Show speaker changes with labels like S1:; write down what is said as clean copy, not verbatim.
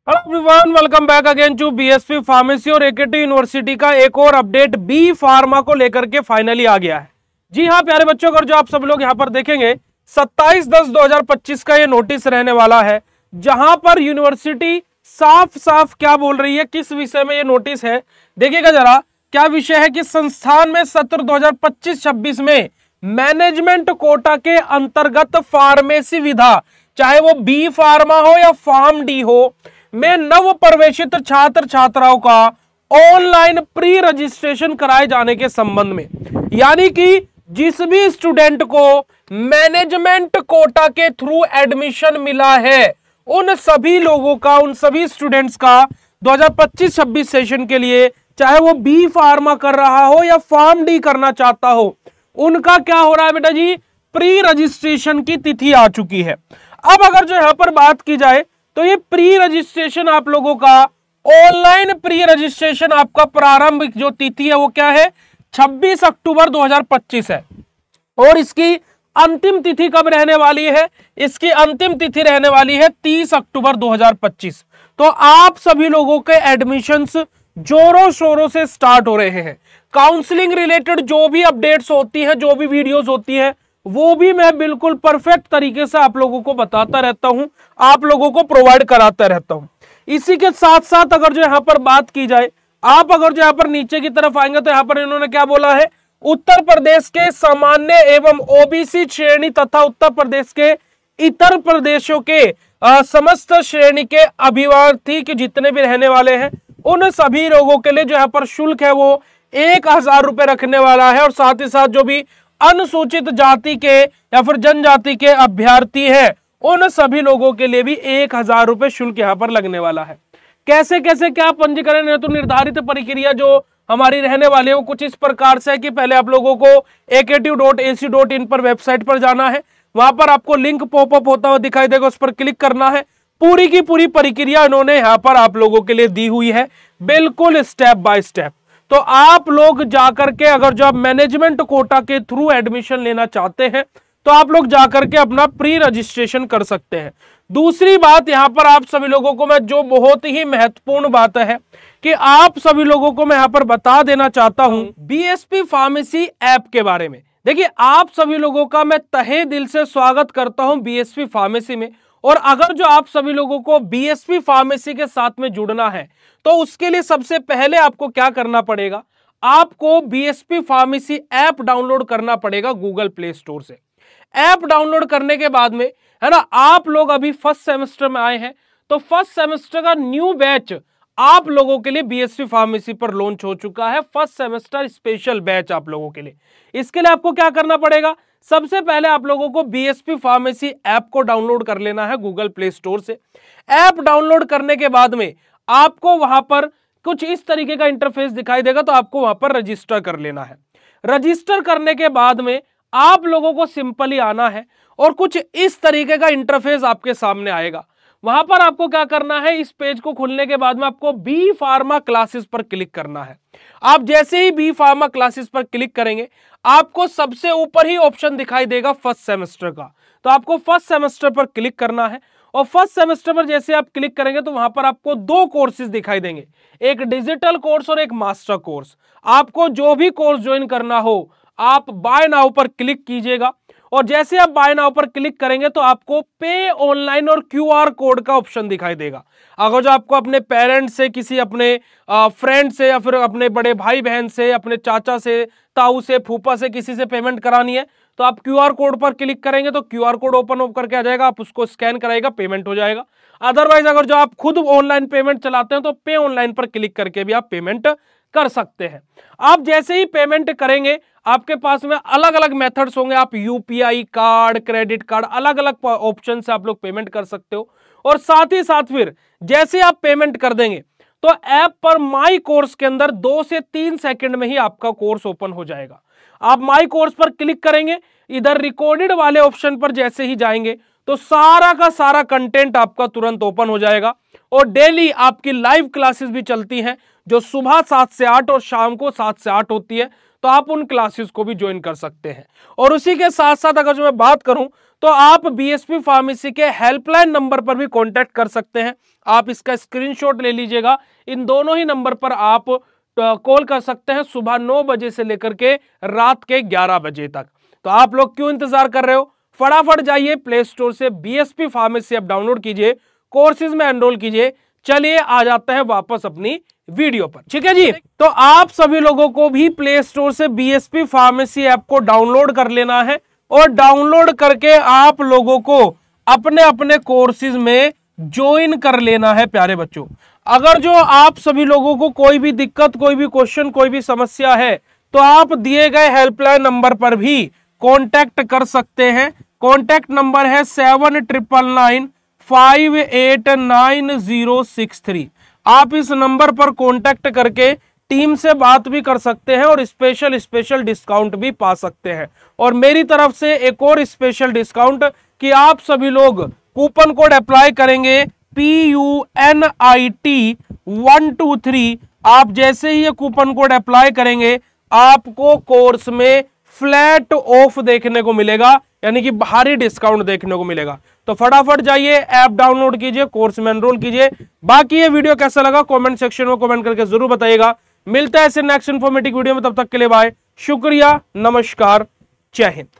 S1: Hello everyone, welcome back again to BSP pharmacy और AKT university का एक और अपडेट बी फार्मा को लेकर के फाइनली आ गया है। जी हाँ प्यारे बच्चों, अगर जो आप सब लोग यहाँ पर देखेंगे 27/10/2025 का ये नोटिस रहने वाला है, जहां पर यूनिवर्सिटी साफ साफ क्या बोल रही है, किस विषय में ये नोटिस है देखिएगा जरा। क्या विषय है कि संस्थान में सत्र 2025-26 में मैनेजमेंट कोटा के अंतर्गत फार्मेसी विधा, चाहे वो बी फार्मा हो या फार्म डी हो, में नव प्रवेशित छात्र छात्राओं का ऑनलाइन प्री रजिस्ट्रेशन कराए जाने के संबंध में, यानी कि जिस भी स्टूडेंट को मैनेजमेंट कोटा के थ्रू एडमिशन मिला है, उन सभी लोगों का, उन सभी स्टूडेंट्स का 2025-26 सेशन के लिए, चाहे वो बी फार्मा कर रहा हो या फार्म डी करना चाहता हो, उनका क्या हो रहा है बेटा जी, प्री रजिस्ट्रेशन की तिथि आ चुकी है। अब अगर जो यहां पर बात की जाए तो ये प्री रजिस्ट्रेशन आप लोगों का, ऑनलाइन प्री रजिस्ट्रेशन आपका प्रारंभ जो तिथि है वो क्या है, 26 अक्टूबर 2025 है। और इसकी अंतिम तिथि कब रहने वाली है, इसकी अंतिम तिथि रहने वाली है 30 अक्टूबर 2025। तो आप सभी लोगों के एडमिशंस जोरों शोरों से स्टार्ट हो रहे हैं। काउंसलिंग रिलेटेड जो भी अपडेट्स होती हैं, जो भी वीडियोस होती हैं, वो भी मैं बिल्कुल परफेक्ट तरीके से आप लोगों को बताता रहता हूं, आप लोगों को प्रोवाइड कराता रहता हूं। इसी के साथ साथ अगर जो यहां पर बात की जाए, आप अगर जो यहां पर नीचे की तरफ आएंगे तो यहां पर इन्होंने क्या बोला है, उत्तर प्रदेश के सामान्य एवं ओबीसी श्रेणी तथा उत्तर प्रदेश के इतर प्रदेशों के समस्त श्रेणी के अभ्यर्थी के जितने भी रहने वाले हैं, उन सभी लोगों के लिए जो यहां पर शुल्क है वो 1000 रुपए रखने वाला है। और साथ ही साथ जो भी अनुसूचित जाति के या फिर जनजाति के अभ्यर्थी हैं, उन सभी लोगों के लिए भी 1000 रुपए शुल्क यहां पर लगने वाला है। कैसे कैसे क्या पंजीकरण है, तो निर्धारित प्रक्रिया जो हमारी रहने वाली है वो कुछ इस प्रकार से है कि पहले आप लोगों को aktu.ac.in पर वेबसाइट पर जाना है, वहां पर आपको लिंक पॉपअप होता हुआ दिखाई देगा, उस पर क्लिक करना है। पूरी की पूरी प्रक्रिया इन्होंने यहां पर आप लोगों के लिए दी हुई है, बिल्कुल स्टेप बाय स्टेप। तो आप लोग जाकर के, अगर जो आप मैनेजमेंट कोटा के थ्रू एडमिशन लेना चाहते हैं, तो आप लोग जाकर के अपना प्री रजिस्ट्रेशन कर सकते हैं। दूसरी बात यहां पर आप सभी लोगों को मैं, जो बहुत ही महत्वपूर्ण बात है कि आप सभी लोगों को मैं यहां पर बता देना चाहता हूं बीएसपी फार्मेसी ऐप के बारे में। देखिए, आप सभी लोगों का मैं तहे दिल से स्वागत करता हूं बीएसपी फार्मेसी में। और अगर जो आप सभी लोगों को बीएसपी फार्मेसी के साथ में जुड़ना है, तो उसके लिए सबसे पहले आपको क्या करना पड़ेगा, आपको बीएसपी फार्मेसी ऐप डाउनलोड करना पड़ेगा गूगल प्ले स्टोर से। ऐप डाउनलोड करने के बाद में, है ना, आप लोग अभी फर्स्ट सेमेस्टर में आए हैं, तो फर्स्ट सेमेस्टर का न्यू बैच आप लोगों के लिए बीएसपी फार्मेसी पर लॉन्च हो चुका है। फर्स्ट सेमेस्टर स्पेशल बैच आप लोगों के लिए। इसके लिए आपको क्या करना पड़ेगा, सबसे पहले आप लोगों को बीएसपी फार्मेसी ऐप को डाउनलोड कर लेना है गूगल प्ले स्टोर से। ऐप डाउनलोड करने के बाद में आपको वहां पर कुछ इस तरीके का इंटरफेस दिखाई देगा, तो आपको वहां पर रजिस्टर कर लेना है। रजिस्टर करने के बाद में आप लोगों को सिंपली आना है और कुछ इस तरीके का इंटरफेस आपके सामने आएगा। वहां पर आपको क्या करना है, इस पेज को खुलने के बाद में आपको बी फार्मा क्लासेस पर क्लिक करना है। आप जैसे ही बी फार्मा क्लासेस पर क्लिक करेंगे, आपको सबसे ऊपर ही ऑप्शन दिखाई देगा फर्स्ट सेमेस्टर का, तो आपको फर्स्ट सेमेस्टर पर क्लिक करना है। और फर्स्ट सेमेस्टर पर जैसे आप क्लिक करेंगे तो वहां पर आपको 2 कोर्सेज दिखाई देंगे, एक डिजिटल कोर्स और एक मास्टर कोर्स। आपको जो भी कोर्स ज्वाइन करना हो, आप बाय नाउ पर क्लिक कीजिएगा। और जैसे आप बाय नाउ पर क्लिक करेंगे तो आपको पे ऑनलाइन और क्यूआर कोड का ऑप्शन दिखाई देगा। अगर जो आपको अपने पेरेंट्स से, किसी अपने फ्रेंड से, या फिर अपने बड़े भाई बहन से, अपने चाचा से, ताऊ से, फूफा से, किसी से पेमेंट करानी है, तो आप क्यूआर कोड पर क्लिक करेंगे तो क्यूआर कोड ओपन होकर करके आ जाएगा, आप उसको स्कैन कराएगा, पेमेंट हो जाएगा। अदरवाइज अगर जो आप खुद ऑनलाइन पेमेंट चलाते हैं तो पे ऑनलाइन पर क्लिक करके भी आप पेमेंट कर सकते हैं। आप जैसे ही पेमेंट करेंगे, आपके पास में अलग अलग मेथड्स होंगे, आप यूपीआई कार्ड, क्रेडिट कार्ड, अलग अलग ऑप्शन से आप लोग पेमेंट कर सकते हो। और साथ ही साथ फिर जैसे आप पेमेंट कर देंगे तो ऐप पर माई कोर्स के अंदर 2 से 3 सेकंड में ही आपका कोर्स ओपन हो जाएगा। आप माई कोर्स पर क्लिक करेंगे, इधर रिकॉर्डेड वाले ऑप्शन पर जैसे ही जाएंगे तो सारा का सारा कंटेंट आपका तुरंत ओपन हो जाएगा। और डेली आपकी लाइव क्लासेस भी चलती हैं, जो सुबह 7 से 8 और शाम को 7 से 8 होती है। तो तो आप उन क्लासेस को भी ज्वाइन कर सकते हैं। और उसी के साथ साथ अगर जो मैं बात करूं तो आप बीएसपी फार्मेसी के हेल्पलाइन नंबर पर भी कांटेक्ट कर सकते हैं। आप इसका स्क्रीनशॉट ले लीजिएगा, इन दोनों ही नंबर पर आप कॉल कर सकते हैं सुबह 9 बजे से लेकर के रात के 11 बजे तक। तो आप लोग क्यों इंतजार कर रहे हो, फटाफट जाइए प्ले स्टोर से बीएसपी फार्मेसी ऐप डाउनलोड कीजिए, कोर्सेज में एनरोल कीजिए। चलिए आ जाते हैं वापस अपनी वीडियो पर, ठीक है जी। तो आप सभी लोगों को भी प्ले स्टोर से बीएसपी फार्मेसी ऐप को डाउनलोड कर लेना है और डाउनलोड करके आप लोगों को अपने अपने कोर्सेज में ज्वाइन कर लेना है प्यारे बच्चों। अगर जो आप सभी लोगों को कोई भी दिक्कत, कोई भी क्वेश्चन, कोई भी समस्या है तो आप दिए गए हेल्पलाइन नंबर पर भी कांटेक्ट कर सकते हैं। कांटेक्ट नंबर है 7999589063। आप इस नंबर पर कांटेक्ट करके टीम से बात भी कर सकते हैं और स्पेशल डिस्काउंट भी पा सकते हैं। और मेरी तरफ से एक और स्पेशल डिस्काउंट कि आप सभी लोग कूपन कोड अप्लाई करेंगे PUNIT123। आप जैसे ही ये कूपन कोड अप्लाई करेंगे आपको कोर्स में फ्लैट ऑफ देखने को मिलेगा, यानी कि भारी डिस्काउंट देखने को मिलेगा। तो फटाफट जाइए, ऐप डाउनलोड कीजिए, कोर्स में एनरोल कीजिए। बाकी ये वीडियो कैसा लगा कमेंट सेक्शन में कमेंट करके जरूर बताइएगा। मिलता है ऐसे नेक्स्ट इन्फॉर्मेटिव वीडियो में, तब तक के लिए बाय, शुक्रिया, नमस्कार, जय हिंद।